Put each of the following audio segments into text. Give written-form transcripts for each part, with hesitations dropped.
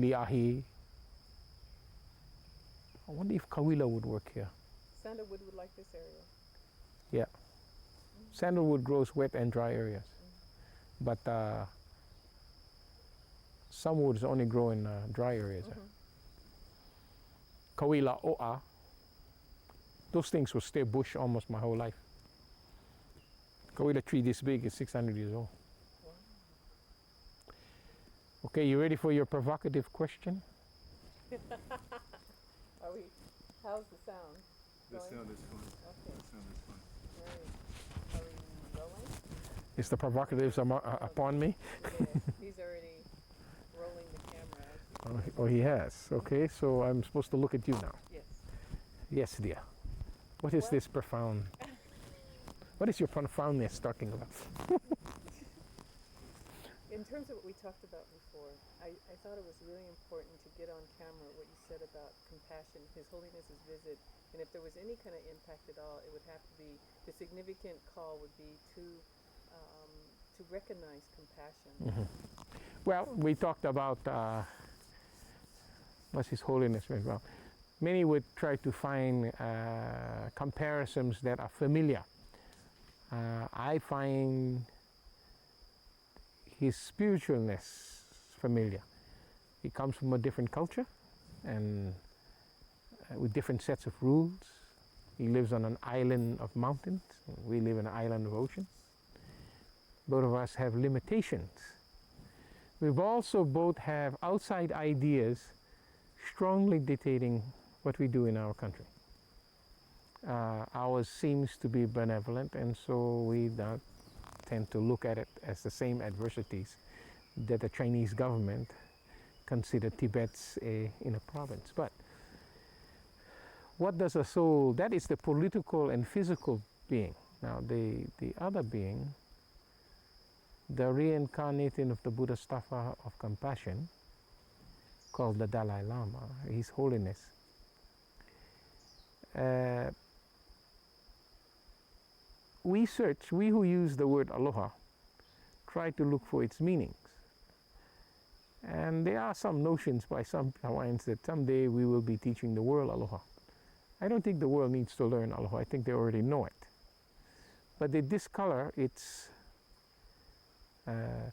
Liahi. I wonder if Kawila would work here. Sandalwood would like this area. Yeah. Sandalwood grows wet and dry areas. But some woods only grow in dry areas. Kawila, Oa, those things will stay bush almost my whole life. Kawila tree this big is 600 years old. Wow. Okay, you ready for your provocative question? Are we? How's the sound? The Going? sound is fun. Okay. The sound is fun. Right. Are we rolling? Is the provocatives upon me? Yeah, he's already rolling the camera. Oh, he has. Okay, so I'm supposed to look at you now. Yes. Yes, dear. What is What? this profound? What is your profoundness talking about? In terms of what we talked about before, I thought it was really important to get on camera what you said about compassion, His Holiness's visit, and if there was any kind of impact at all, it would have to be, the significant call would be to recognize compassion. Well, we talked about what's His Holiness as well. Many would try to find comparisons that are familiar. I find his spiritualness familiar. He comes from a different culture and with different sets of rules. He lives on an island of mountains. We live in an island of ocean. Both of us have limitations. We've also both have outside ideas strongly dictating what we do in our country. Ours seems to be benevolent, and so we don't tend to look at it as the same adversities that the Chinese government consider Tibet's in a province. But what does a soul, that is the political and physical being. Now the other being, the reincarnating of the Bodhisattva of compassion, called the Dalai Lama, His Holiness, we who use the word aloha, try to look for its meanings. And there are some notions by some Hawaiians that someday we will be teaching the world aloha. I don't think the world needs to learn aloha, I think they already know it. But they discolor its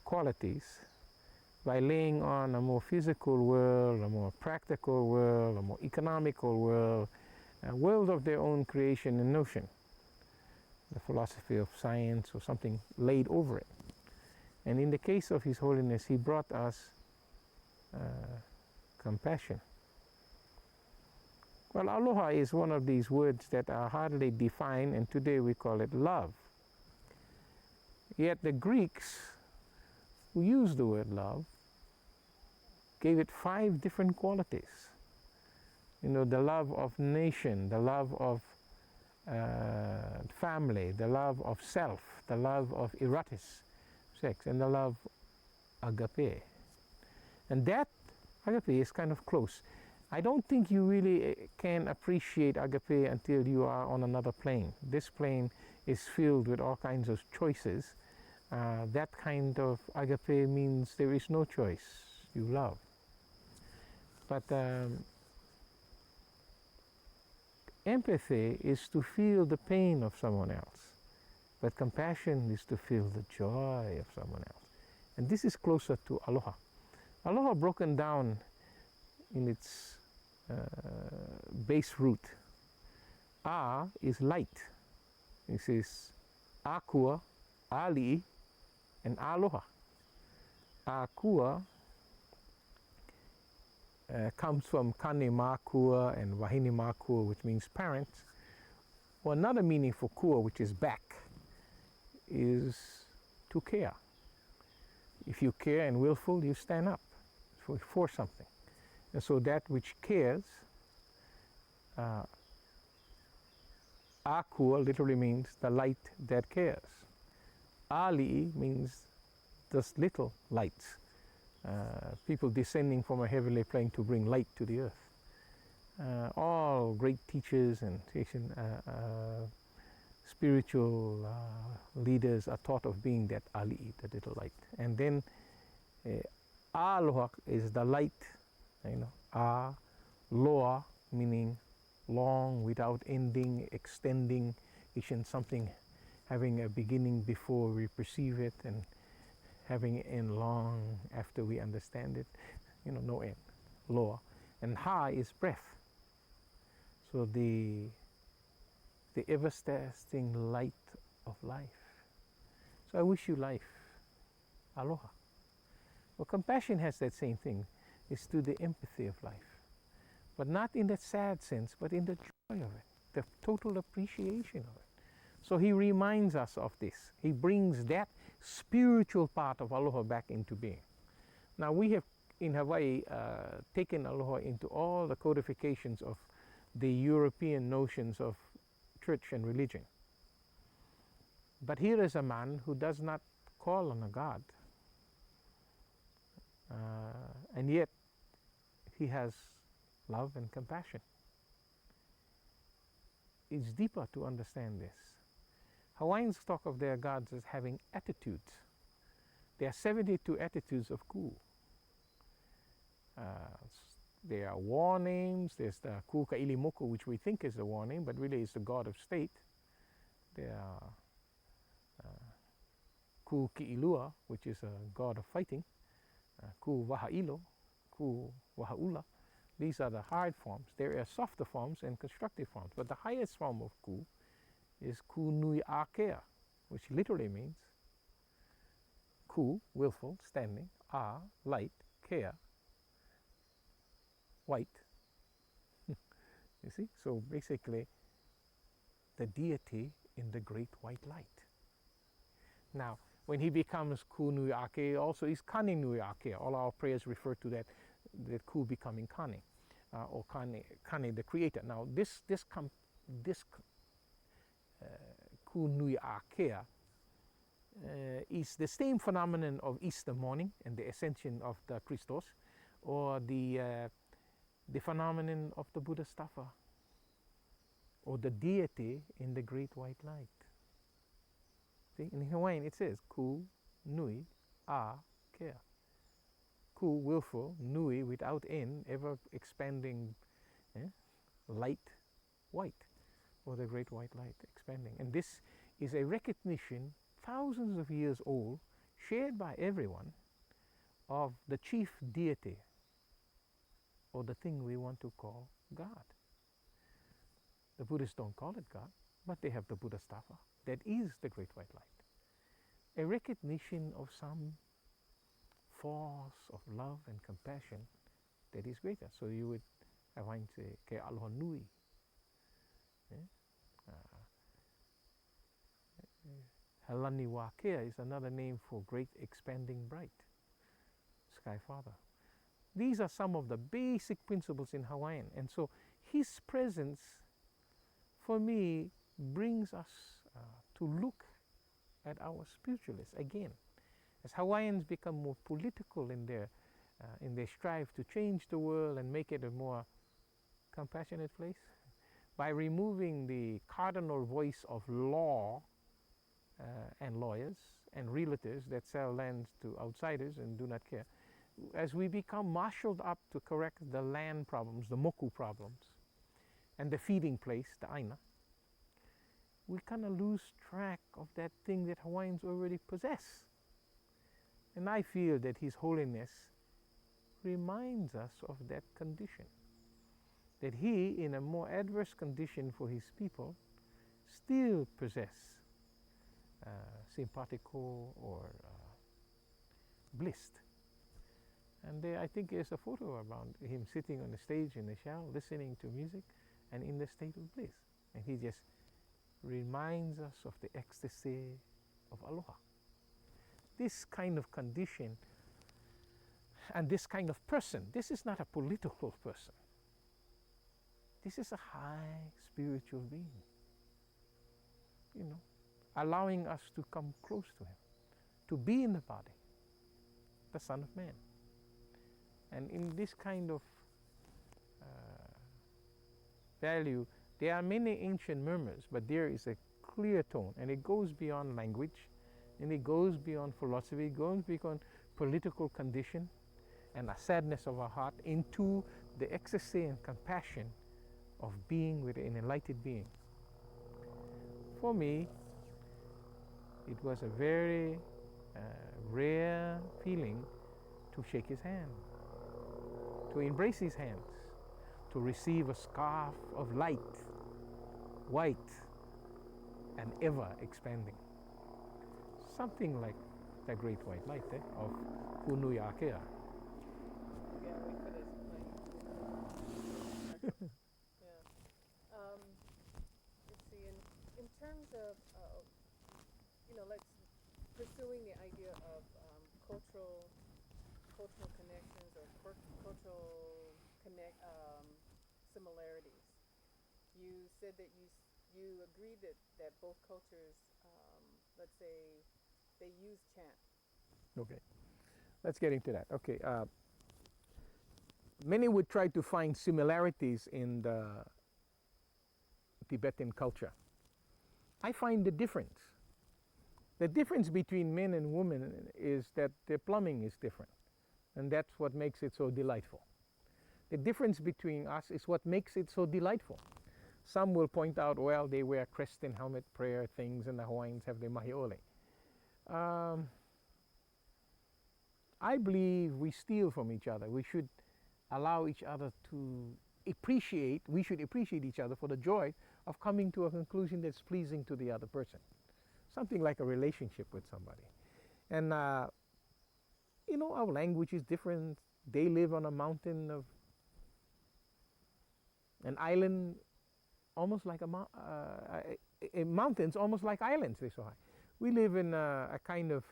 qualities by laying on a more physical world, a more practical world, a more economical world, a world of their own creation and notion. The philosophy of science or something laid over it. And in the case of His Holiness, he brought us compassion. Well, aloha is one of these words that are hardly defined, and today we call it love. Yet the Greeks, who used the word love, gave it 5 different qualities. You know, the love of nation, the love of family, the love of self, the love of erotis, sex, and the love agape. And that agape is kind of close. I don't think you really can appreciate agape until you are on another plane. This plane is filled with all kinds of choices. That kind of agape means there is no choice. You love. But empathy is to feel the pain of someone else. But compassion is to feel the joy of someone else. And this is closer to aloha. Aloha broken down in its base root. A is light. This is akua, ali, and aloha. Akua comes from kane makua and wahine makua, which means parents. Or another meaning for kua, which is back, is to care. If you care and willful, you stand up for something. And so that which cares, akua literally means the light that cares. Ali means those little lights. People descending from a heavenly plane to bring light to the earth. All great teachers and spiritual leaders are taught of being that ali, the little light. And then aloha is the light Loa meaning long, without ending, extending, isn't something having a beginning before we perceive it and having it end long after we understand it, no end, Loa. And Ha is breath. So the everlasting light of life. So I wish you life. Aloha. Well, compassion has that same thing. It's to the empathy of life. But not in that sad sense, but in the joy of it, the total appreciation of it. So he reminds us of this. He brings that spiritual part of aloha back into being. Now we have in Hawaii taken aloha into all the codifications of the European notions of church and religion. But here is a man who does not call on a God. And yet he has love and compassion. It's deeper to understand this. Hawaiians talk of their gods as having attitudes. There are 72 attitudes of ku. There are war names. There's the ku ka'ilimoku, which we think is the war name, but really is the god of state. There are ku ki'ilua, which is a god of fighting. Ku waha'ilo, ku waha'ula. These are the hard forms. There are softer forms and constructive forms. But the highest form of ku is ku nui akea, which literally means ku, willful, standing, a, light, kea, white. You see? So basically, the deity in the great white light. Now, when he becomes ku nui ake, also is kane nui ake. All our prayers refer to that ku becoming kane, or kane the creator. Now, this ku nui akea is the same phenomenon of Easter morning and the ascension of the Christos, or the phenomenon of the Buddha Staffa, or the deity in the great white light. See, in Hawaiian it says ku nui a kea. Ku, willful, nui, without end, ever expanding, light, white, or the great white light expanding. And this is a recognition, thousands of years old, shared by everyone, of the chief deity, or the thing we want to call God. The Buddhists don't call it God, but they have the Buddha Staffa. That is the great white light. A recognition of some force of love and compassion that is greater. So you would, I want to say, ke aloha nui. Halani wa kea is another name for great expanding bright, Sky Father. These are some of the basic principles in Hawaiian. And so his presence, for me, brings us to look at our spiritualists again. As Hawaiians become more political in their strive to change the world and make it a more compassionate place, by removing the cardinal voice of law and lawyers and realtors that sell lands to outsiders and do not care, as we become marshaled up to correct the land problems, the moku problems, and the feeding place, the aina, we kind of lose track of that thing that Hawaiians already possess. And I feel that His Holiness reminds us of that condition. That He, in a more adverse condition for His people, still possess simpatico or blissed. And there, I think there's a photo around him sitting on the stage in the shower, listening to music, and in the state of bliss. And he just reminds us of the ecstasy of aloha. This kind of condition and this kind of person, this is not a political person. This is a high spiritual being, allowing us to come close to Him, to be in the body, the Son of Man. And in this kind of value, there are many ancient murmurs, but there is a clear tone, and it goes beyond language, and it goes beyond philosophy, it goes beyond political condition. and a sadness of our heart into the ecstasy and compassion of being with an enlightened being. For me, it was a very rare feeling to shake his hand, to embrace his hands, to receive a scarf of light, white and ever expanding. Something like the great white light of Hunuyakea. Yeah, we could explain. Yeah. Let's see. In terms of let's pursuing the idea of cultural connections or cultural similarities. You said that you agreed that both cultures, let's say, they use chant. Okay, let's get into that. Okay, many would try to find similarities in the Tibetan culture. I find the difference. The difference between men and women is that their plumbing is different, and that's what makes it so delightful. The difference between us is what makes it so delightful. Some will point out, well, they wear crest and helmet prayer things, and the Hawaiians have their mahiole. I believe we steal from each other. We should allow each other to we should appreciate each other for the joy of coming to a conclusion that's pleasing to the other person. Something like a relationship with somebody. And, our language is different. They live on a mountain of an island, almost like mountains, almost like islands, they're so high. We live in a kind of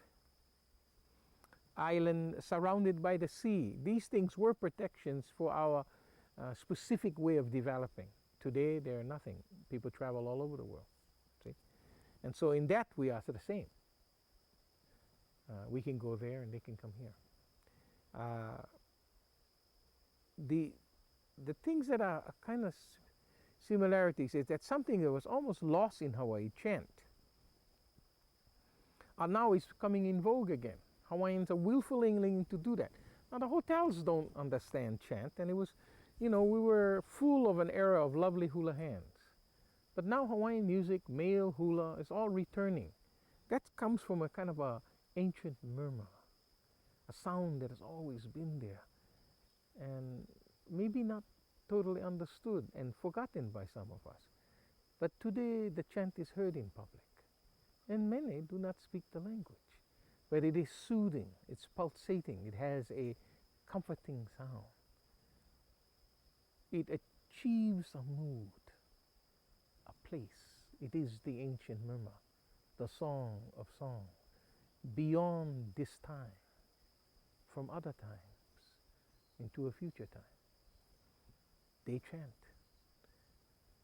island surrounded by the sea. These things were protections for our specific way of developing. Today, they're nothing. People travel all over the world. See? And so in that, we are the same. We can go there and they can come here. The things that are kind of similarities is that something that was almost lost in Hawaii, chant, now is coming in vogue again. Hawaiians are willfully willing to do that. Now the hotels don't understand chant, and it was, we were full of an era of lovely hula hands. But now Hawaiian music, male hula, is all returning. That comes from a kind of a ancient murmur, a sound that has always been there, and maybe not totally understood and forgotten by some of us. But today the chant is heard in public, and many do not speak the language. But it is soothing, it's pulsating, it has a comforting sound. It achieves a mood, a place. It is the ancient murmur, the song of songs, beyond this time, from other times, into a future time. They chant.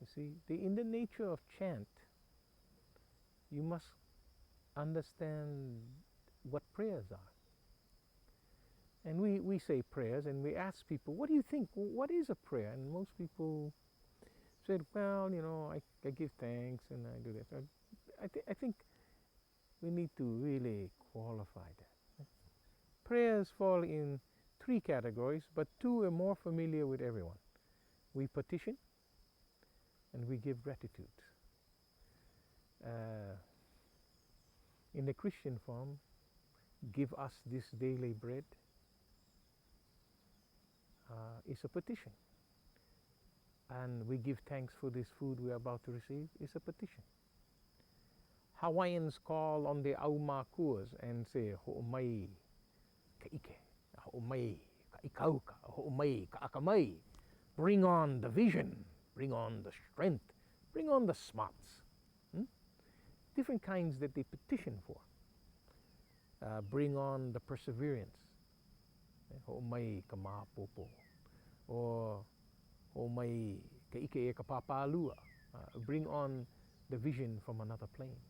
You see, in the nature of chant, you must understand what prayers are. And we say prayers, and we ask people, what do you think? What is a prayer? And most people said, well, I give thanks and I do this. I think we need to really qualify that. Prayers fall in 3 categories, but 2 are more familiar with everyone. We petition and we give gratitude. In the Christian form, give us this daily bread is a petition. And we give thanks for this food we are about to receive is a petition. Hawaiians call on the aumakuas and say, ho'omai ka ike, ho'omai ka ikauka, ho'omai ka akamai. Bring on the vision, bring on the strength, bring on the smarts. Different kinds that they petition for. Bring on the perseverance. Ho'omai ka mapopo. Or ho'omai ka ike e ka papalua. Bring on the vision from another plane.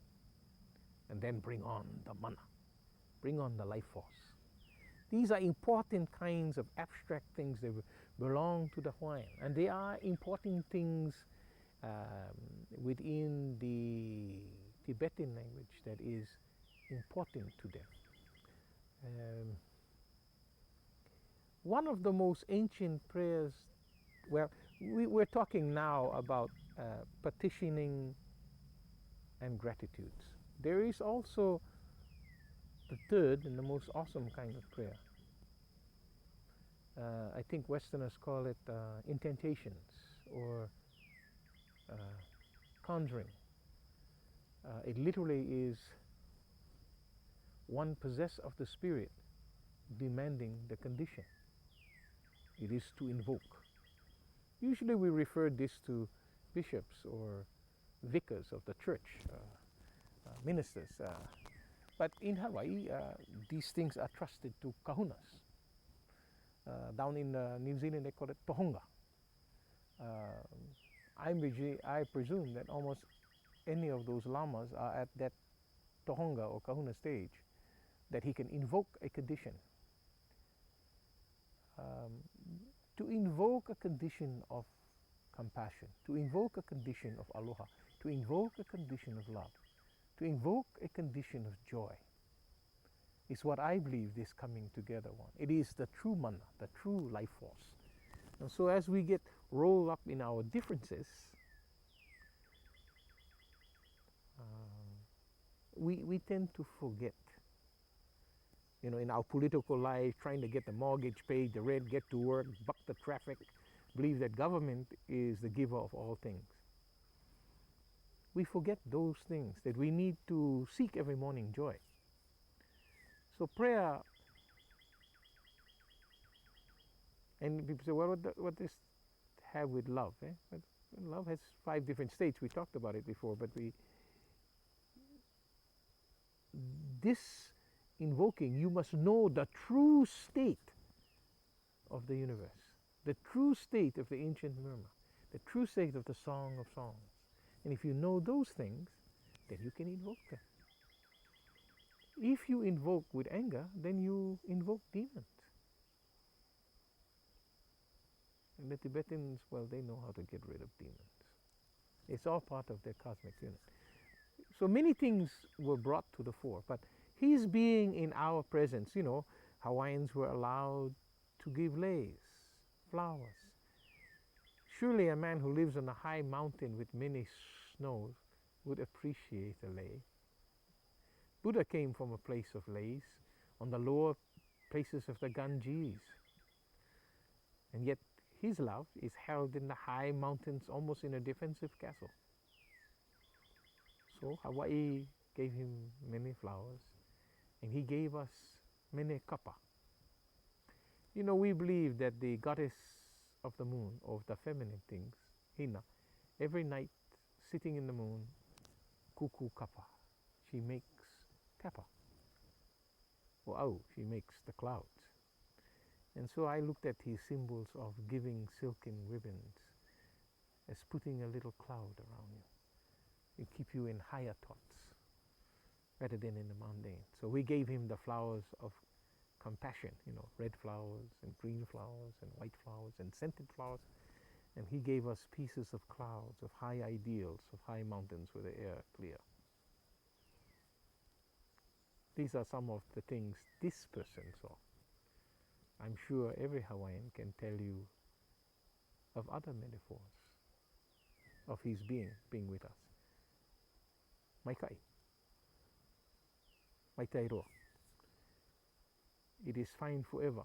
And then bring on the mana. Bring on the life force. These are important kinds of abstract things that belong to the Hawaiian. And they are important things within the Tibetan language that is important to them. one of the most ancient prayers, well, we're talking now about petitioning and gratitudes. There is also the third and the most awesome kind of prayer. I think Westerners call it incantations or conjuring. It literally is one possessed of the Spirit demanding the condition. It is to invoke. Usually we refer this to bishops or vicars of the church, ministers. But in Hawaii, these things are trusted to kahunas. Down in New Zealand, they call it tohonga. I presume that almost any of those lamas are at that tohonga or kahuna stage, that he can invoke a condition. To invoke a condition of compassion, to invoke a condition of aloha, to invoke a condition of love, to invoke a condition of joy, is what I believe this coming together one. It is the true mana, the true life force. And so as we get rolled up in our differences, we tend to forget. You know, in our political life, trying to get the mortgage paid, the rent, get to work, buck the traffic, believe that government is the giver of all things. We forget those things, that we need to seek every morning joy. So prayer, and people say, well, what does have with love? Eh? But love has 5 different states. We talked about it before, but this invoking, you must know the true state of the universe, the true state of the ancient murmur, the true state of the Song of Songs. And if you know those things, then you can invoke them. If you invoke with anger, then you invoke demons. And the Tibetans, well, they know how to get rid of demons. It's all part of their cosmic unit. So many things were brought to the fore, but his being in our presence, you know, Hawaiians were allowed to give leis, flowers. Surely a man who lives on a high mountain with many snows would appreciate a lei. Buddha came from a place of leis on the lower places of the Ganges. And yet his love is held in the high mountains, almost in a defensive castle. So Hawaii gave him many flowers, and he gave us many kapa. You know, we believe that the goddess of the moon, of the feminine things, Hina, every night sitting in the moon, kuku kapa, she makes kapa. Or au, she makes the clouds. And so I looked at his symbols of giving silken ribbons as putting a little cloud around you. It keep you in higher thoughts rather than in the mundane. So we gave him the flowers of compassion, you know, red flowers and green flowers and white flowers and scented flowers. And he gave us pieces of clouds, of high ideals, of high mountains with the air clear. These are some of the things this person saw. I'm sure every Hawaiian can tell you of other metaphors of his being with us. Maikai. Maitai roa. It is fine forever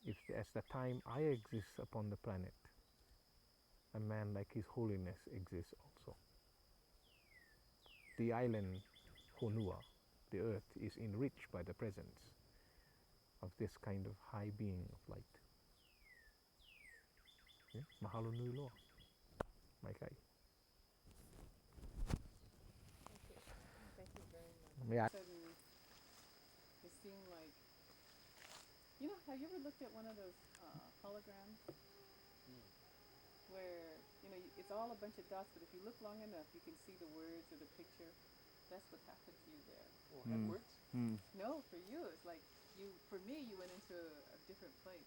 if as the time I exist upon the planet, a man like His Holiness exists also. The island Honua, the earth, is enriched by the presence of this kind of high being of light. Yeah? Mahalo nui loa. Maikai. Thank you very much. Yeah. Suddenly, it seemed like, you know, have you ever looked at one of those holograms where, you know, it's all a bunch of dots, but if you look long enough, you can see the words or the picture. That's what happened to you there. Well, that works? No, for you, it's like for me, you went into a different place.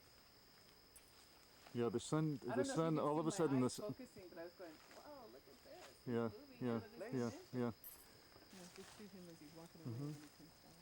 Yeah, the sun, I don't know if you can all see of a my sudden, eyes the focusing, but I was going, wow, look at this. He's yeah, moving yeah, out of this yeah, dimension. yeah. Yeah, just shoot him as he's walking away when he comes down.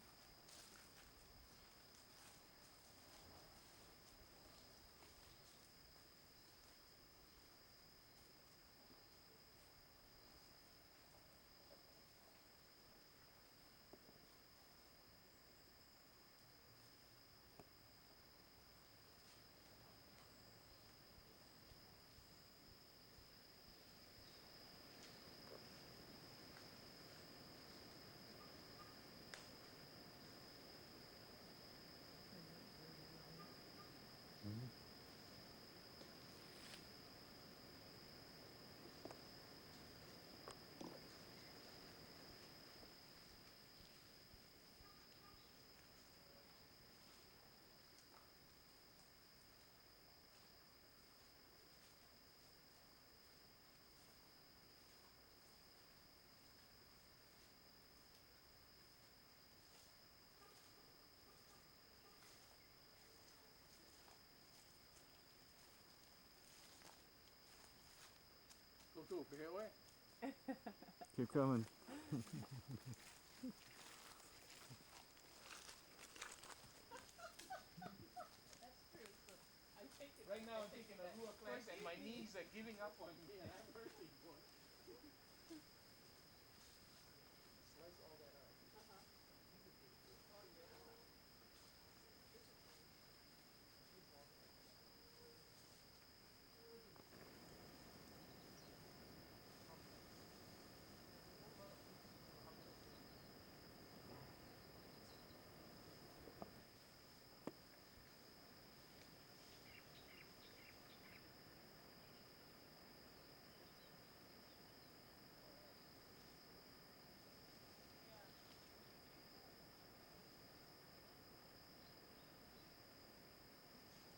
Keep coming. Right now I'm taking a Rua class and my knees are giving up on me. And I'm hurting, boy. Slice all that out. These are pretty good. Oh, yeah. This is fine. These all that.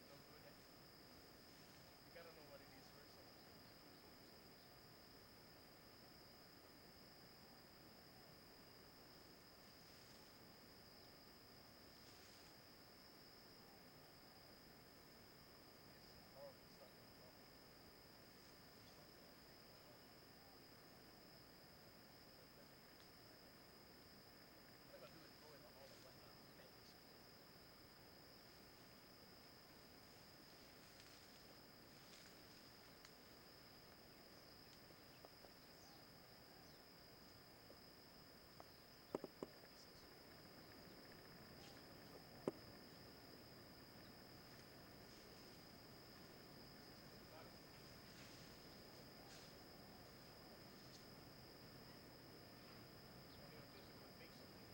No good, eh? You gotta know what it is first. This horrible stuff on top. Just like that. Take it all off. Let me fix it. What I'm gonna do is throw it on all the veggies. Collect the little pieces. This is good. Got it? Anyway, this is what makes something.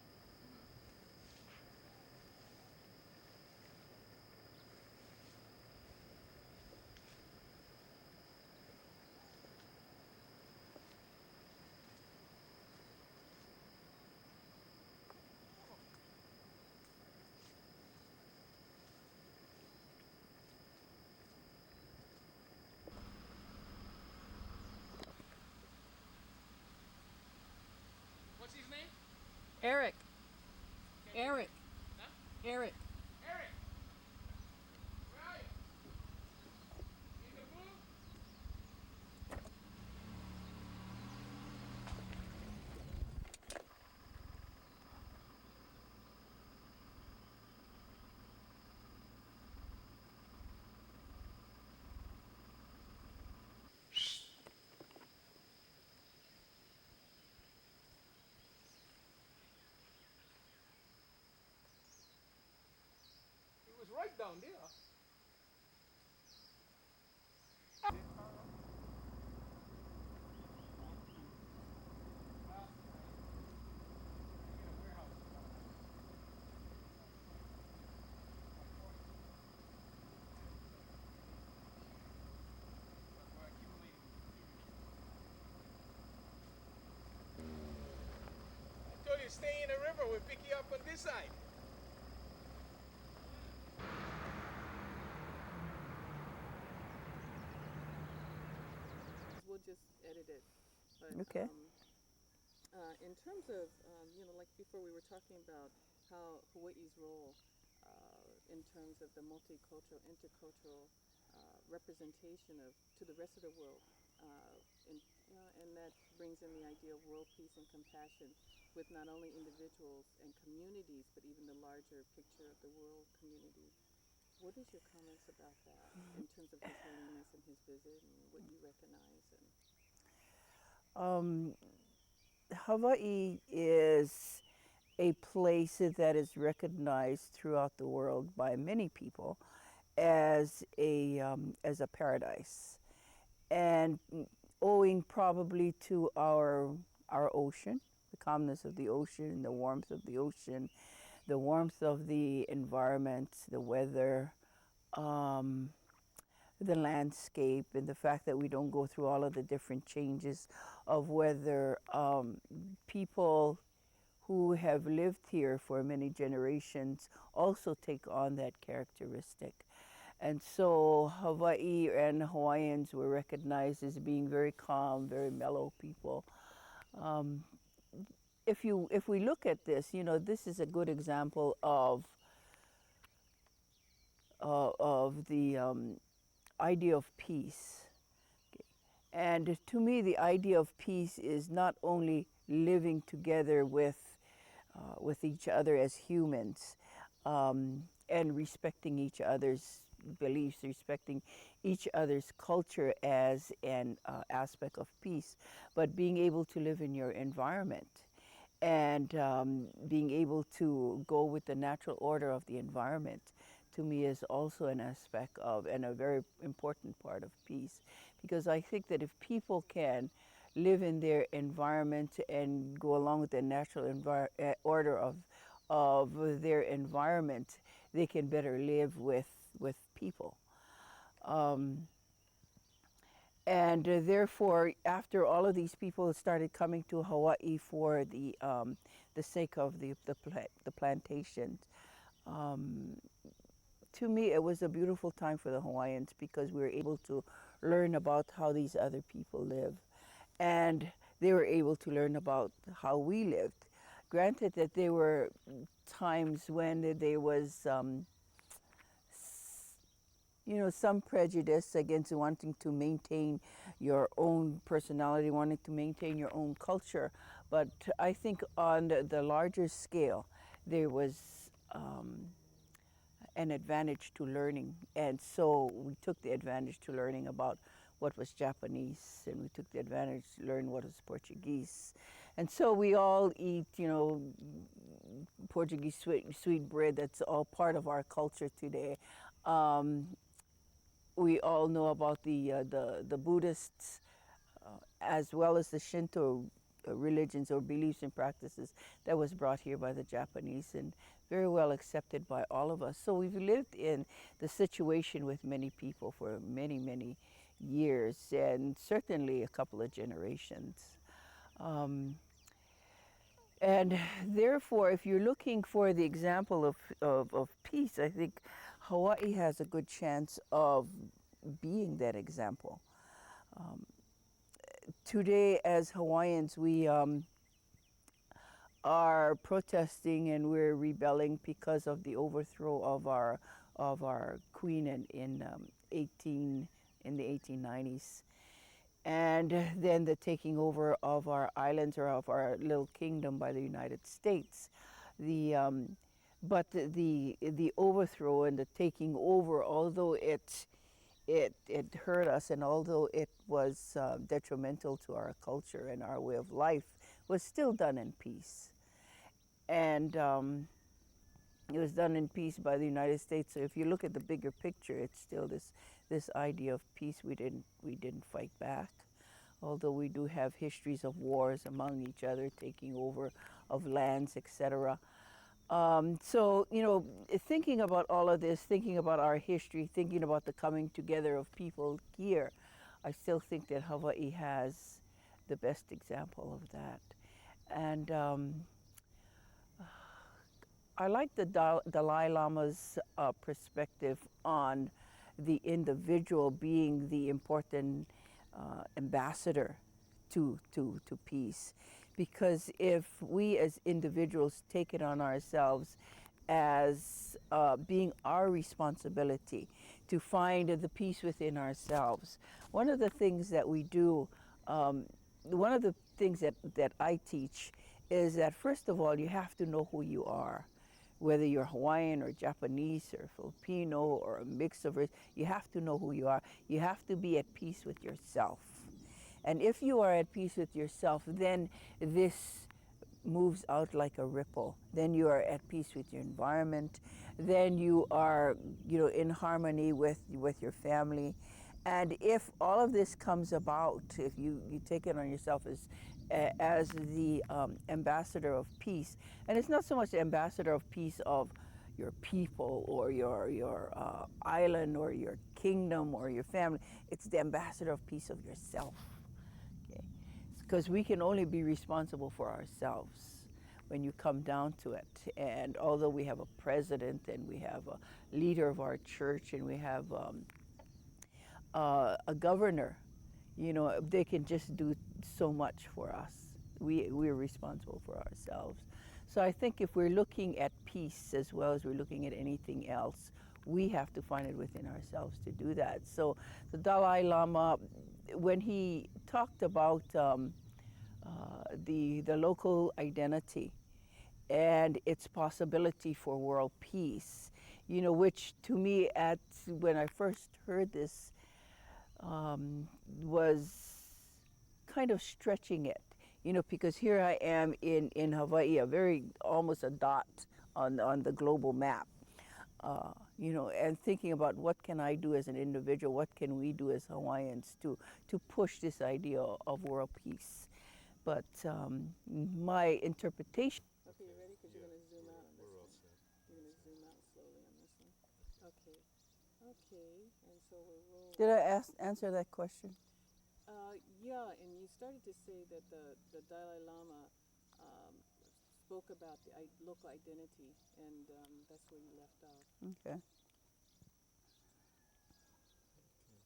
What's his name? Eric. Can't Eric. Huh? Eric. Eric! Where are you? In the booth? It was right down there. We're accumulating material. I told you stay in the river, we'll pick you up on this side. We'll just edit it. But, Okay. in terms of, like before we were talking about how Hawaii's role in terms of the multicultural, intercultural representation of to the rest of the world, and that brings in the idea of world peace and compassion with not only individuals and communities, but even the larger picture of the world community. What is your comments about that in terms of His Holiness and his visit and what you recognize? And Hawaii is a place that is recognized throughout the world by many people as a paradise, and owing probably to our ocean, the calmness of the ocean, the warmth of the ocean, the warmth of the environment, the weather, the landscape, and the fact that we don't go through all of the different changes of weather. People who have lived here for many generations also take on that characteristic. And so Hawaii and Hawaiians were recognized as being very calm, very mellow people. If we look at this, this is a good example of the idea of peace. And to me, the idea of peace is not only living together with each other as humans, and respecting each other's beliefs, respecting each other's culture as an aspect of peace, but being able to live in your environment and being able to go with the natural order of the environment, to me, is also an aspect of and a very important part of peace. Because I think that if people can live in their environment and go along with the natural order of their environment, they can better live with people. Um, and therefore, after all of these people started coming to Hawaii for the sake of the plantations, um, to me, it was a beautiful time for the Hawaiians because we were able to learn about how these other people live, and they were able to learn about how we lived. Granted that there were times when there was some prejudice against wanting to maintain your own personality, wanting to maintain your own culture. But I think on the larger scale, there was an advantage to learning. And so we took the advantage to learning about what was Japanese, and we took the advantage to learn what was Portuguese. And so we all eat, Portuguese sweet bread. That's all part of our culture today. Um, we all know about the Buddhists, as well as the Shinto religions or beliefs and practices that was brought here by the Japanese and very well accepted by all of us. So we've lived in the situation with many people for many, many years, and certainly a couple of generations. Um, and therefore, if you're looking for the example of peace, I think Hawaii has a good chance of being that example. Um, Today, as Hawaiians, we are protesting and we're rebelling because of the overthrow of our queen in the 1890s, and then the taking over of our islands or of our little kingdom by the United States. But the overthrow and the taking over, although it hurt us, and although it was detrimental to our culture and our way of life, was still done in peace. And it was done in peace by the United States. So if you look at the bigger picture, it's still this idea of peace. We didn't fight back, although we do have histories of wars among each other, taking over of lands, etc. So, thinking about all of this, thinking about our history, thinking about the coming together of people here, I still think that Hawaii has the best example of that. And I like the Dalai Lama's perspective on the individual being the important ambassador to peace. Because if we as individuals take it on ourselves as being our responsibility to find the peace within ourselves, one of the things that we do, one of the things that I teach is that, first of all, you have to know who you are. Whether you're Hawaiian or Japanese or Filipino or a mix of race, you have to know who you are. You have to be at peace with yourself. And if you are at peace with yourself, then this moves out like a ripple. Then you are at peace with your environment. Then you are, in harmony with your family. And if all of this comes about, if you take it on yourself as the ambassador of peace, and it's not so much the ambassador of peace of your people or your island or your kingdom or your family, it's the ambassador of peace of yourself. Okay, because we can only be responsible for ourselves when you come down to it. And although we have a president and we have a leader of our church and we have a governor, they can just do so much for us. We're responsible for ourselves. So I think if we're looking at peace as well as we're looking at anything else, we have to find it within ourselves to do that. So the Dalai Lama when he talked about the local identity and its possibility for world peace, which to me, at when I first heard this, was kind of stretching it, because here I am in Hawaii, a very almost a dot on the global map, and thinking about what can I do as an individual, what can we do as Hawaiians to push this idea of world peace. But my interpretation. Okay, you ready? Because you're going to zoom out on this one. You're going to zoom out slowly on this one. Okay. Okay, and so we're rolling. Did I answer that question? Yeah, and you started to say that the Dalai Lama spoke about the local identity, and that's where you left off. Okay.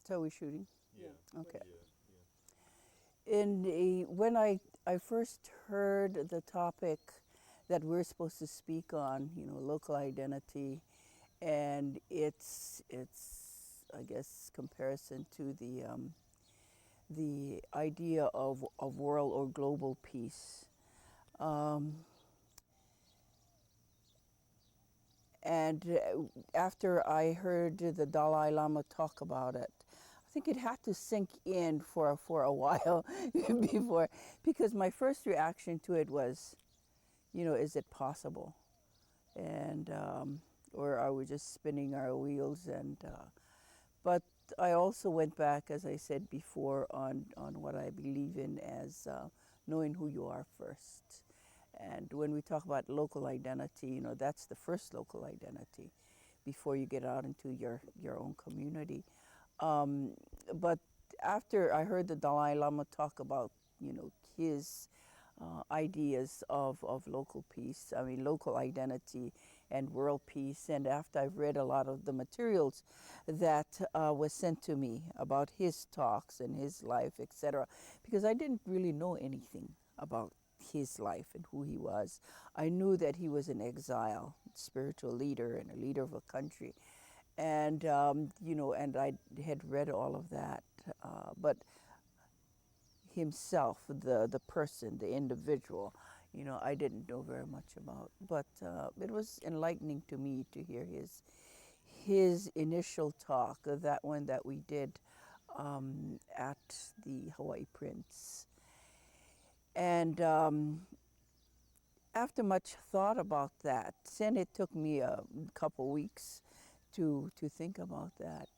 So we're shooting? Yeah. Okay. Yeah. When I first heard the topic that we're supposed to speak on, local identity, and its I guess comparison to the idea of world or global peace. And after I heard the Dalai Lama talk about it, I think it had to sink in for a while before, because my first reaction to it was, is it possible? And or are we just spinning our wheels? And but I also went back, as I said before, on what I believe in as knowing who you are first. And when we talk about local identity, that's the first local identity before you get out into your own community. But after I heard the Dalai Lama talk about, his ideas of local peace, I mean, local identity and world peace, and after I've read a lot of the materials that was sent to me about his talks and his life, etc., because I didn't really know anything about his life and who he was. I knew that he was an exile, spiritual leader, and a leader of a country, and and I had read all of that, but himself, the person, the individual, I didn't know very much about. But it was enlightening to me to hear his initial talk, that one that we did at the Hawaii Prince. And after much thought about that, then it took me a couple weeks to think about that.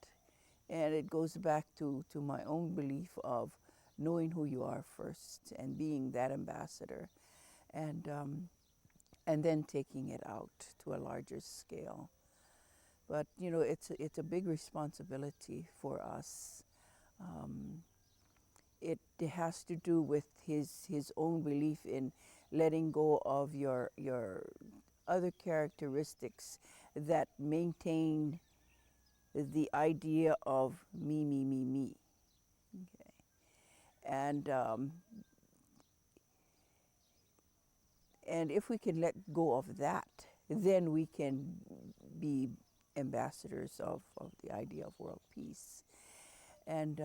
And it goes back to my own belief of knowing who you are first and being that ambassador, and then taking it out to a larger scale. But it's a big responsibility for us. It has to do with his own belief in letting go of your other characteristics that maintain the idea of me, me, me, me. Okay. And if we can let go of that, then we can be ambassadors of the idea of world peace. And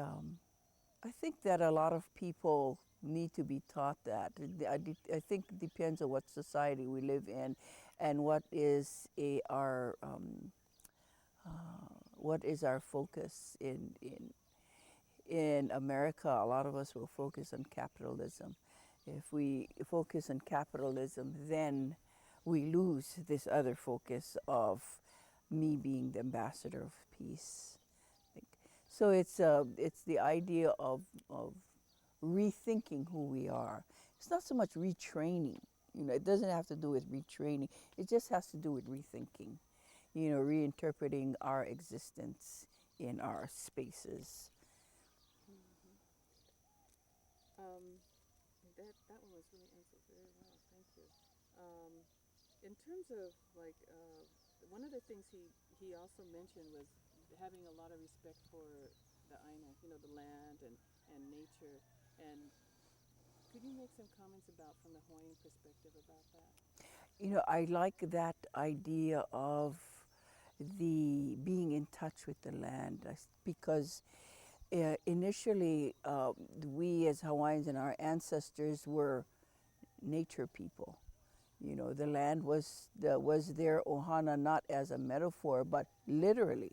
I think that a lot of people need to be taught that. I think it depends on what society we live in, and what is our focus in America. A lot of us will focus on capitalism. If we focus on capitalism, then we lose this other focus of me being the ambassador of peace. So it's the idea of rethinking who we are. It's not so much retraining. It doesn't have to do with retraining. It just has to do with rethinking. Reinterpreting our existence in our spaces. That one was really answered very well. Thank you. In terms of one of the things he also mentioned was having a lot of respect for the Aina, the land and nature. And could you make some comments about, from the Hawaiian perspective, about that? I like that idea of the being in touch with the land, because initially, we as Hawaiians and our ancestors were nature people. You know, the land was their ohana, not as a metaphor, but literally.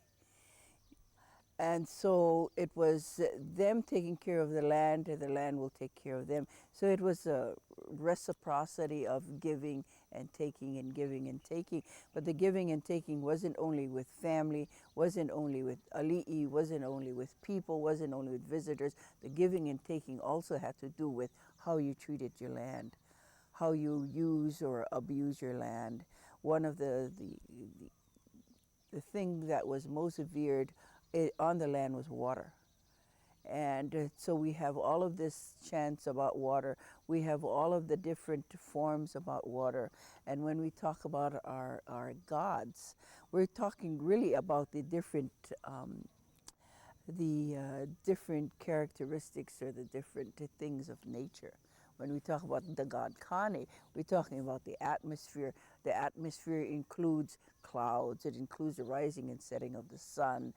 And so it was them taking care of the land, and the land will take care of them. So it was a reciprocity of giving and taking and giving and taking. But the giving and taking wasn't only with family, wasn't only with ali'i, wasn't only with people, wasn't only with visitors. The giving and taking also had to do with how you treated your land, how you use or abuse your land. One of the thing that was most revered on the land was water. And so we have all of this chants about water. We have all of the different forms about water. And when we talk about our gods, we're talking really about the different characteristics or the different things of nature. When we talk about the god Kane, we're talking about the atmosphere. The atmosphere includes clouds, it includes the rising and setting of the sun,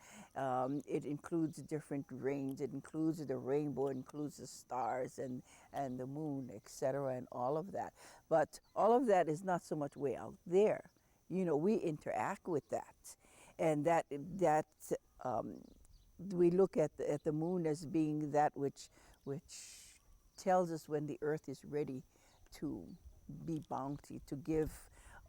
it includes different rains, it includes the rainbow, it includes the stars and the moon, etc., and all of that. But all of that is not so much way out there. You know, we interact with that. And that um, we look at the moon as being that which tells us when the earth is ready to be bounty, to give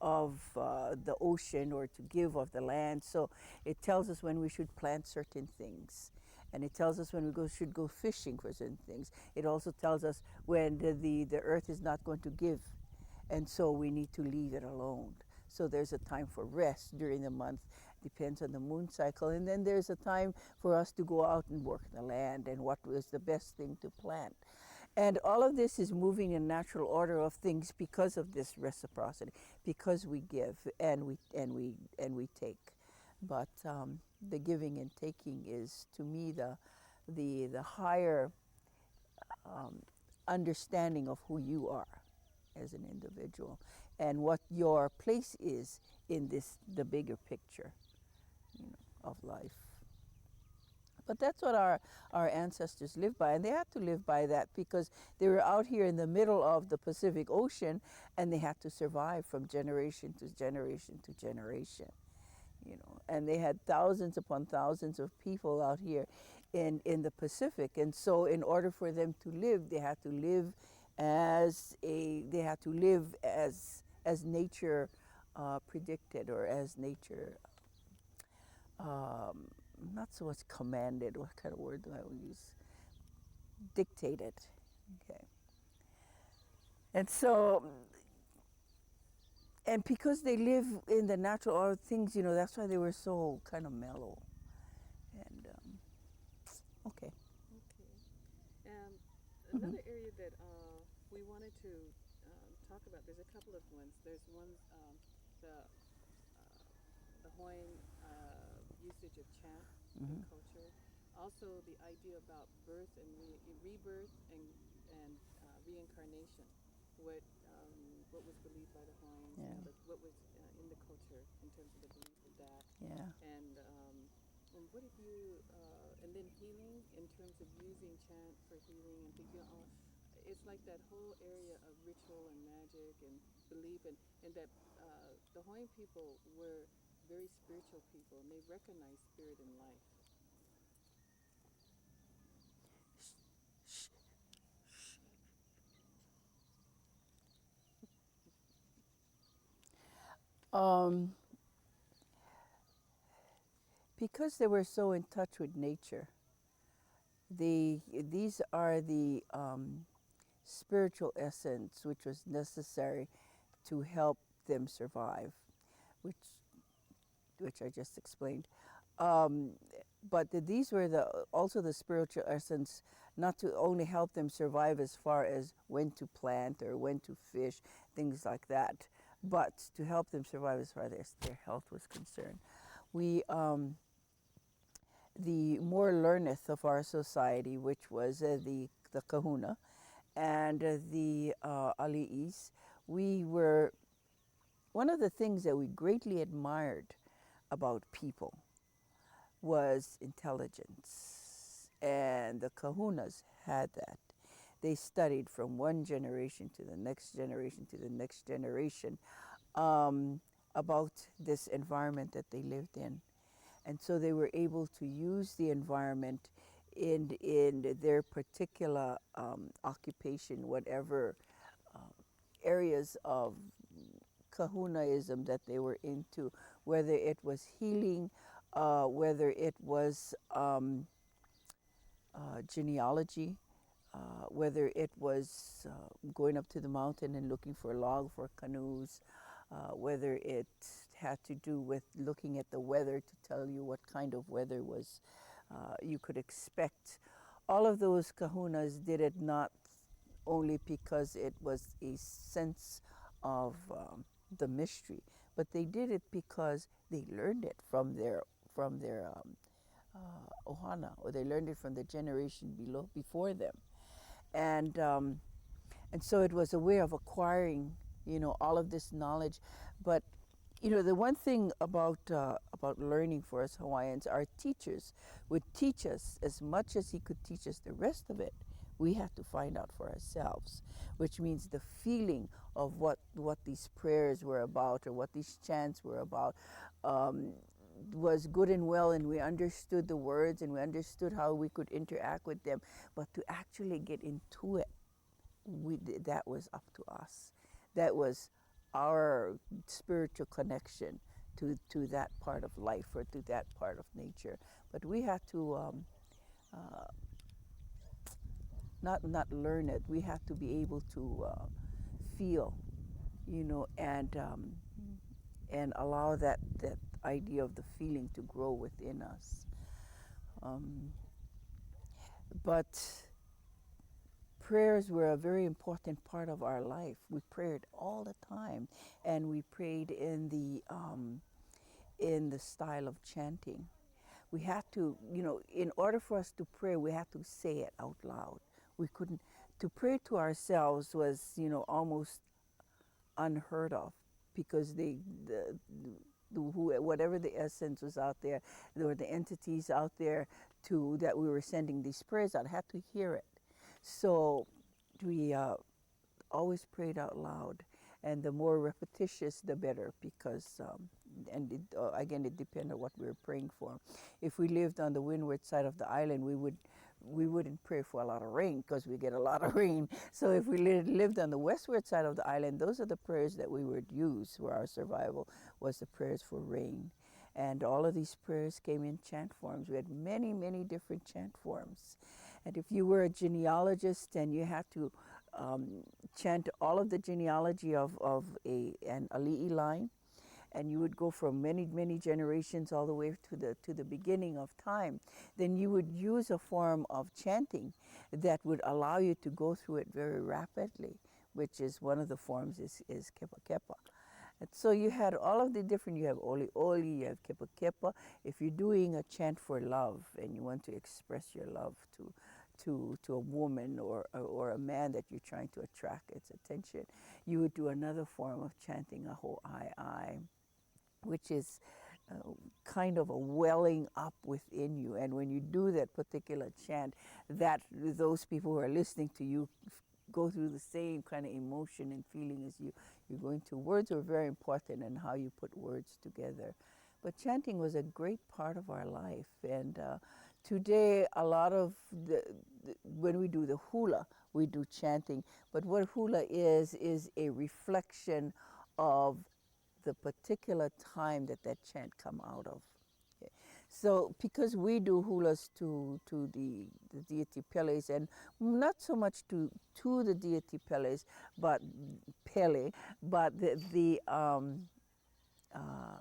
of the ocean or to give of the land. So it tells us when we should plant certain things. And it tells us when we should go fishing for certain things. It also tells us when the earth is not going to give. And so we need to leave it alone. So there's a time for rest during the month, depends on the moon cycle. And then there's a time for us to go out and work the land and what was the best thing to plant. And all of this is moving in natural order of things because of this reciprocity, because we give and we take. But the giving and taking is, to me, the higher understanding of who you are as an individual and what your place is in the bigger picture, of life. But that's what our ancestors lived by, and they had to live by that because they were out here in the middle of the Pacific Ocean, and they had to survive from generation to generation to generation. And they had thousands upon thousands of people out here in the Pacific, and so in order for them to live, they had to live as nature predicted, or as nature not so much commanded. What kind of word do I use? Dictated. Okay. And so, and because they live in the natural order of things, that's why they were so kind of mellow. And okay. Okay. Another area that we wanted to talk about, there's a couple of ones. There's one, the Hawaiian usage of chant and culture. Also, the idea about birth and rebirth and reincarnation. What was believed by the Hawaiians? Yeah. What was in the culture in terms of the belief of that? Yeah. And what have you? And then healing in terms of using chant for healing and things. It's like that whole area of ritual and magic and belief, and that the Hawaiian people were very spiritual people, and they recognized spirit in life. Because they were so in touch with nature, these are the spiritual essence which was necessary to help them survive, which I just explained. Um, but these were also the spiritual essence, not to only help them survive as far as when to plant or when to fish, things like that, but to help them survive as far as their health was concerned. The more learneth of our society, which was the kahuna and the ali'is, one of the things that we greatly admired about people was intelligence and the kahunas had that. They studied from one generation to the next generation to the next generation um, about this environment that they lived in. And so they were able to use the environment in their particular occupation, whatever areas of kahunaism that they were into, whether it was healing, whether it was genealogy, whether it was going up to the mountain and looking for a log for canoes, whether it had to do with looking at the weather to tell you what kind of weather was you could expect. All of those kahunas did it not only because it was a sense of the mystery, but they did it because they learned it from their ohana, or they learned it from the generation below before them, and um, and so it was a way of acquiring, all of this knowledge. But the one thing about learning for us Hawaiians, our teachers would teach us as much as he could teach us the rest of it. We had to find out for ourselves, which means the feeling of what these prayers were about or what these chants were about um, was good and well, and we understood the words and we understood how we could interact with them. But to actually get into it, that was up to us. That was our spiritual connection to that part of life or to that part of nature. But we had to uh, not learn it. We have to be able to feel, and allow that idea of the feeling to grow within us. Um, but prayers were a very important part of our life. We prayed all the time, and we prayed in the style of chanting. We had to, in order for us to pray, we had to say it out loud. We couldn't. To pray to ourselves was, almost unheard of, because whatever the essence was out there were the entities out there to that we were sending these prayers out had to hear it. So we always prayed out loud, and the more repetitious, the better, because and again, it depended on what we were praying for. If we lived on the windward side of the island, we wouldn't pray for a lot of rain, because we get a lot of rain. So if we lived on the westward side of the island, those are the prayers that we would use for our survival, was the prayers for rain. And all of these prayers came in chant forms. We had many, many different chant forms. And if you were a genealogist and you had to chant all of the genealogy of an Ali'i line, and you would go from many, many generations all the way to the beginning of time, then you would use a form of chanting that would allow you to go through it very rapidly, which is one of the forms is kepa kepa. And so you had all of the different, you have oli oli, you have kepa kepa. If you're doing a chant for love and you want to express your love to a woman or a man that you're trying to attract its attention, you would do another form of chanting, a ho I, which is kind of a welling up within you. And when you do that particular chant, that those people who are listening to you go through the same kind of emotion and feeling as you're going through. Words are very important in how you put words together. But chanting was a great part of our life. And today, a lot of when we do the hula, we do chanting. But what hula is a reflection of the particular time that chant come out of. Okay. So because we do hulas to the deity Pele's, and not so much to the deity Pele's, but Pele, but the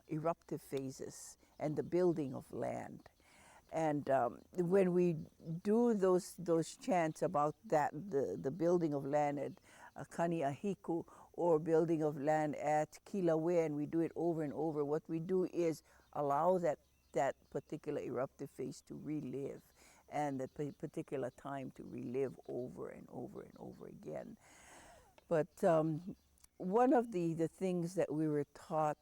eruptive phases and the building of land. And when we do those chants about that, the building of land at Kaniahiku, or building of land at Kilauea, and we do it over and over, what we do is allow that particular eruptive phase to relive, and that particular time to relive over and over and over again. But one of the things that we were taught,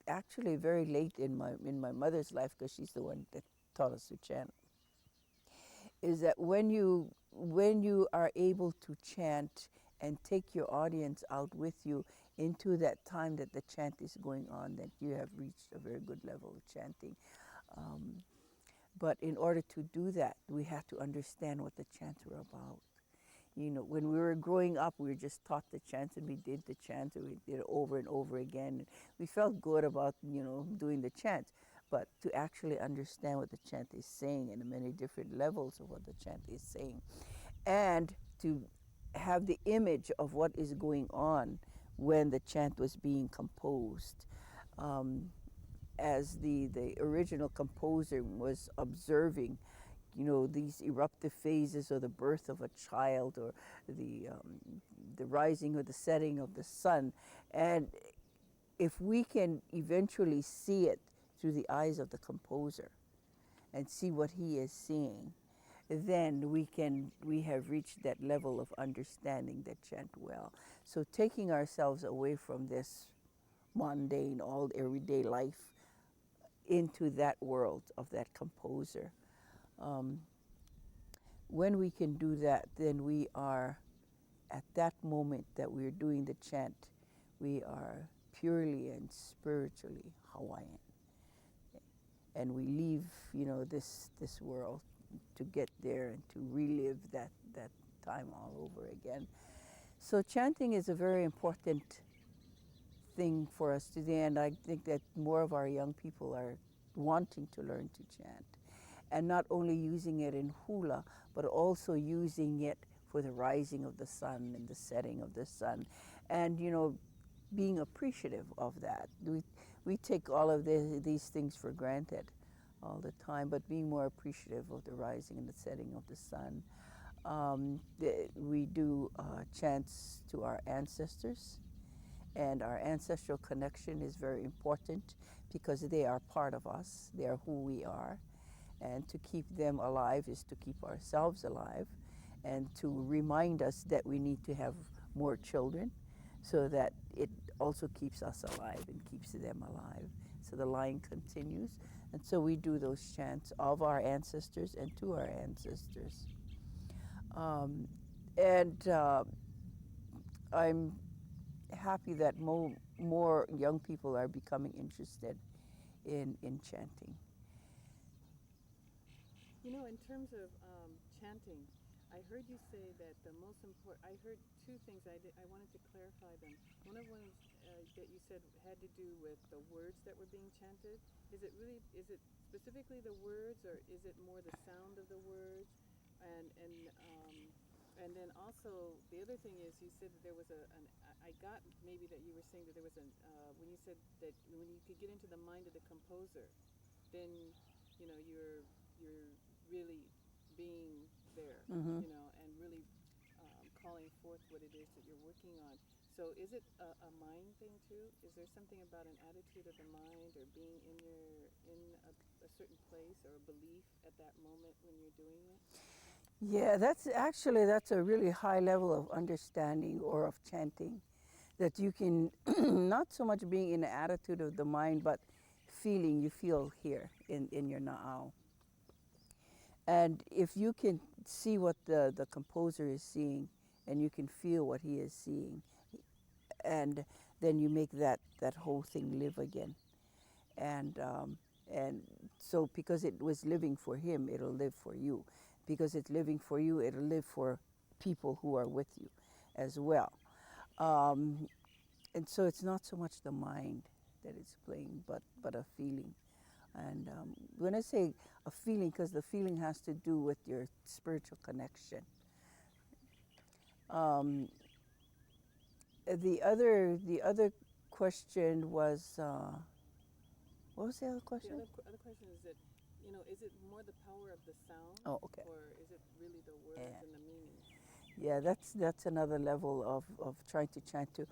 actually very late in my mother's life, because she's the one that taught us to chant, is that when you are able to chant and take your audience out with you into that time that the chant is going on, that you have reached a very good level of chanting. But in order to do that, we have to understand what the chants were about. You know, when we were growing up, we were just taught the chants and we did the chants and we did it over and over again. We felt good about, you know, doing the chants. But to actually understand what the chant is saying and the many different levels of what the chant is saying, and to have the image of what is going on when the chant was being composed. As the original composer was observing, you know, these eruptive phases or the birth of a child or the rising or the setting of the sun. And if we can eventually see it through the eyes of the composer and see what he is seeing, then we have reached that level of understanding that chant well. So taking ourselves away from this mundane, all everyday life into that world of that composer. When we can do that, then we are, at that moment that we're doing the chant, we are purely and spiritually Hawaiian. And we leave, you know, this world to get there and to relive that time all over again. So chanting is a very important thing for us today, and I think that more of our young people are wanting to learn to chant. And not only using it in hula, but also using it for the rising of the sun and the setting of the sun. And, you know, being appreciative of that. We take all of these things for granted all the time, but being more appreciative of the rising and the setting of the sun. We do chants to our ancestors, and our ancestral connection is very important because they are part of us. They are who we are. And to keep them alive is to keep ourselves alive, and to remind us that we need to have more children so that it also keeps us alive and keeps them alive. So the line continues. And so we do those chants of our ancestors and to our ancestors. I'm happy that more young people are becoming interested in chanting. You know, in terms of chanting, I heard you say that the most important. I heard two things. I wanted to clarify them. One of them that you said had to do with the words that were being chanted. Is it specifically the words, or is it more the sound of the words? And then also the other thing is you said that there was I got maybe that you were saying that there was when you said that when you could get into the mind of the composer, then you know you're really being there, Mm-hmm. you know, and really calling forth what it is that you're working on. So is it a mind thing too? Is there something about an attitude of the mind or being in a certain place or a belief at that moment when you're doing it? Yeah, that's a really high level of understanding or of chanting, that you can not so much being in the attitude of the mind, but you feel here in your na'au. And if you can see what the composer is seeing and you can feel what he is seeing, and then you make that whole thing live again. And so because it was living for him, it'll live for you. Because it's living for you, it'll live for people who are with you as well. And so it's not so much the mind that is playing, but a feeling. And when I say a feeling, because the feeling has to do with your spiritual connection. The other question was, what was the other question? The other question is that, you know, is it more the power of the sound, Oh, okay. or is it really the words Yeah. and the meaning? Yeah, that's another level of trying to chant to.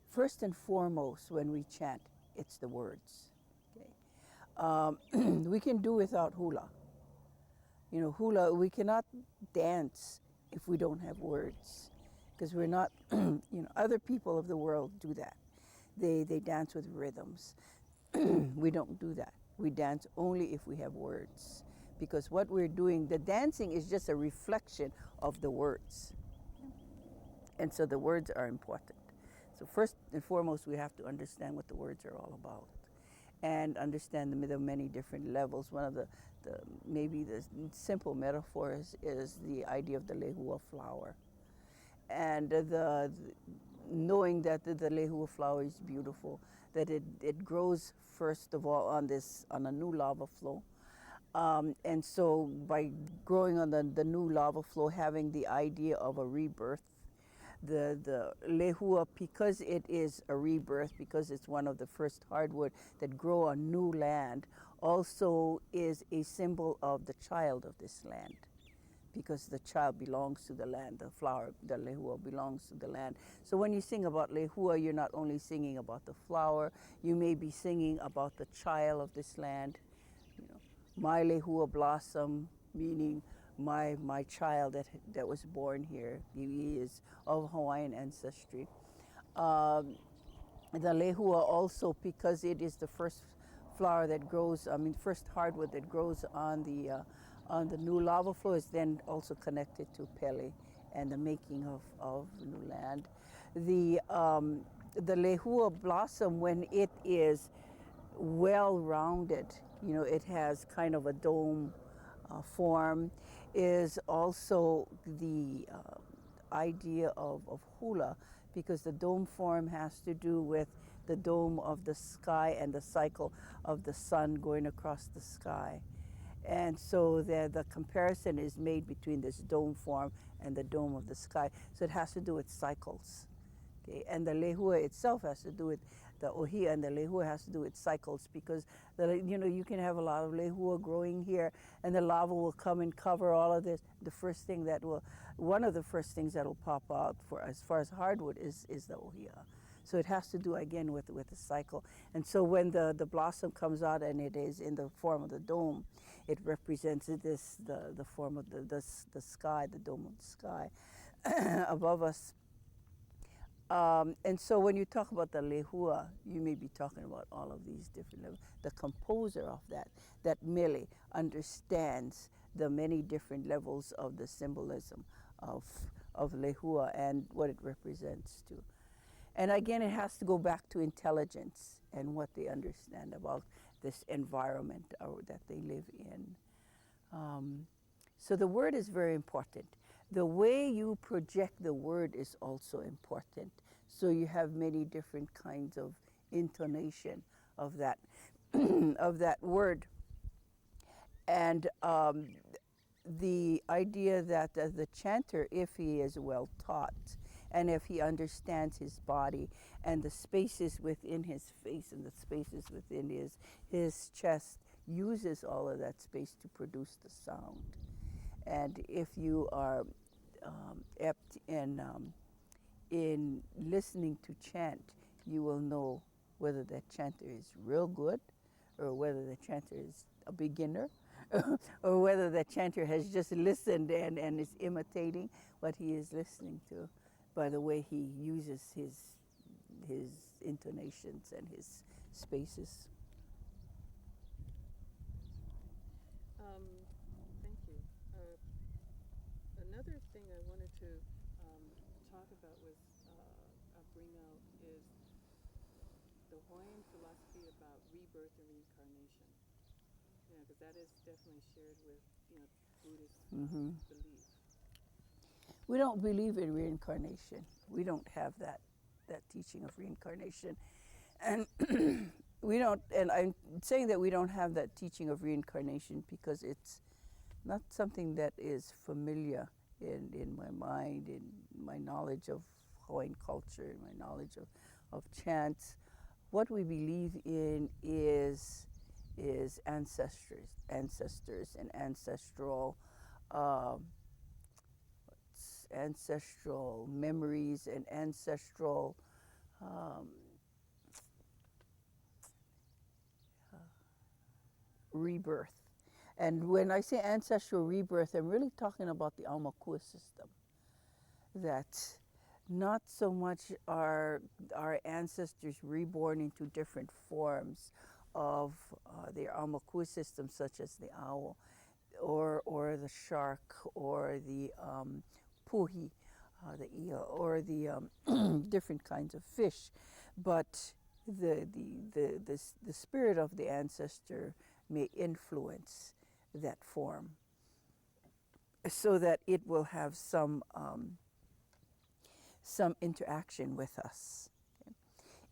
First and foremost, when we chant, it's the words. Okay. We can do without hula. You know, hula, we cannot dance if we don't have words, because we're not, you know, other people of the world do that. They dance with rhythms. We don't do that. We dance only if we have words, because what we're doing, the dancing is just a reflection of the words. And so the words are important. So first and foremost, we have to understand what the words are all about and understand the many different levels. One of the maybe the simple metaphors is the idea of the lehua flower. And the knowing that the lehua flower is beautiful, that it grows first of all on a new lava flow. And so by growing on the new lava flow, having the idea of a rebirth, the lehua, because it is a rebirth, because it's one of the first hardwood that grow on new land, also is a symbol of the child of this land, because the child belongs to the land, the flower, the lehua belongs to the land. So when you sing about lehua, you're not only singing about the flower, you may be singing about the child of this land. You know, my lehua blossom, meaning my child that was born here. He is of Hawaiian ancestry. The lehua also, because it is the first flower that grows, first hardwood that grows on the new lava flow, is then also connected to Pele and the making of new land. The lehua blossom, when it is well-rounded, it has kind of a dome form, is also the idea of hula, because the dome form has to do with the dome of the sky and the cycle of the sun going across the sky. And so the comparison is made between this dome form and the dome of the sky. So it has to do with cycles. Okay? And the lehua itself has to do with the ohia, and the lehua has to do with cycles, because you can have a lot of lehua growing here, and the lava will come and cover all of this. One of the first things that will pop out for as far as hardwood is the ohia. So it has to do again with the cycle. And so when the blossom comes out and it is in the form of the dome, it represents the form of the sky, the dome of the sky above us. And so when you talk about the lehua, you may be talking about all of these different levels. The composer of that Mele, understands the many different levels of the symbolism of lehua and what it represents too. And again, it has to go back to intelligence and what they understand about this environment that they live in. So the word is very important. The way you project the word is also important. So you have many different kinds of intonation of that of that word. And the idea that the chanter, if he is well taught, and if he understands his body and the spaces within his face and the spaces within his chest, uses all of that space to produce the sound. And if you are apt in listening to chant, you will know whether that chanter is real good, or whether the chanter is a beginner, or whether the chanter has just listened and is imitating what he is listening to by the way he uses his intonations and his spaces. Thank you. Another thing I wanted to talk about bring out is the Hawaiian philosophy about rebirth and reincarnation. Because that is definitely shared with Buddhist belief. We don't believe in reincarnation. We don't have that teaching of reincarnation. And we don't, and I'm saying that we don't have that teaching of reincarnation because it's not something that is familiar in my mind, in my knowledge of Hawaiian culture, in my knowledge of chants. What we believe in is ancestors and ancestral memories and ancestral rebirth. And when I say ancestral rebirth, I'm really talking about the Aumakua system. That not so much are our ancestors reborn into different forms of their Aumakua system, such as the owl. or the shark, or the puhi, the eel, or the different kinds of fish, but the spirit of the ancestor may influence that form, so that it will have some interaction with us.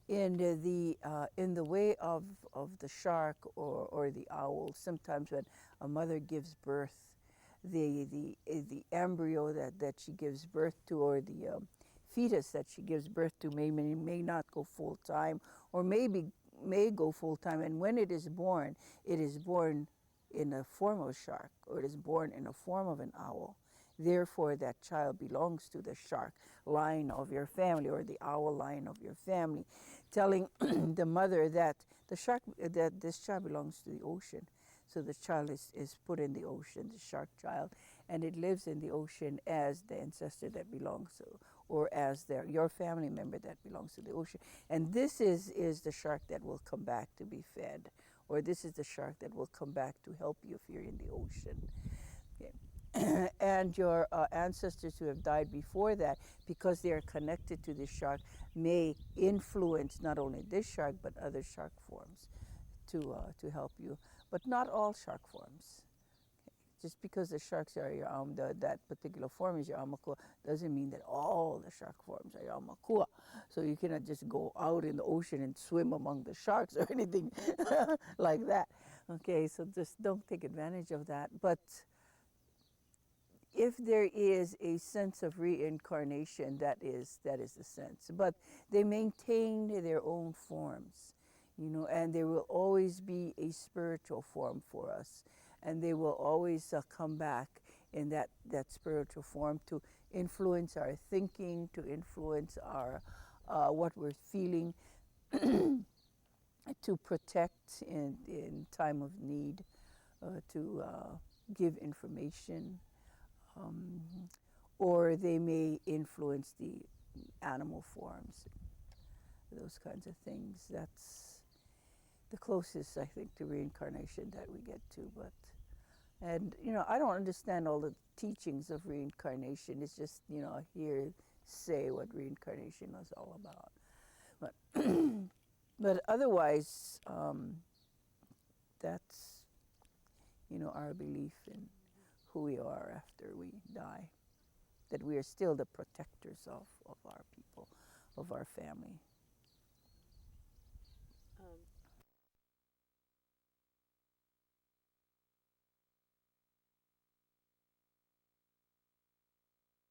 In the way of the shark or the owl, sometimes when a mother gives birth, the embryo that she gives birth to, or the fetus that she gives birth to, may not go full time, or may go full time, and when it is born in a form of a shark, or it is born in a form of an owl. Therefore, that child belongs to the shark line of your family, or the owl line of your family, telling the mother that that this child belongs to the ocean. So the child is put in the ocean, the shark child, and it lives in the ocean as the ancestor that belongs to, or as your family member that belongs to the ocean. And this is the shark that will come back to be fed, or this is the shark that will come back to help you if you're in the ocean. Okay. And your ancestors who have died before that, because they are connected to this shark, may influence not only this shark but other shark forms to help you, but not all shark forms. Just because the sharks are your that particular form is your aumakua, doesn't mean that all the shark forms are your aumakua. So you cannot just go out in the ocean and swim among the sharks or anything like that. Okay, so just don't take advantage of that. But if there is a sense of reincarnation, that is the sense. But they maintain their own forms, and there will always be a spiritual form for us, and they will always come back in that spiritual form to influence our thinking, to influence our what we're feeling, to protect in time of need, to give information. Or they may influence the animal forms, those kinds of things. That's the closest, I think, to reincarnation that we get to. And I don't understand all the teachings of reincarnation. It's just, I hear say what reincarnation is all about. But, but otherwise, that's, our belief in who we are after we die, that we are still the protectors of our people, of our family.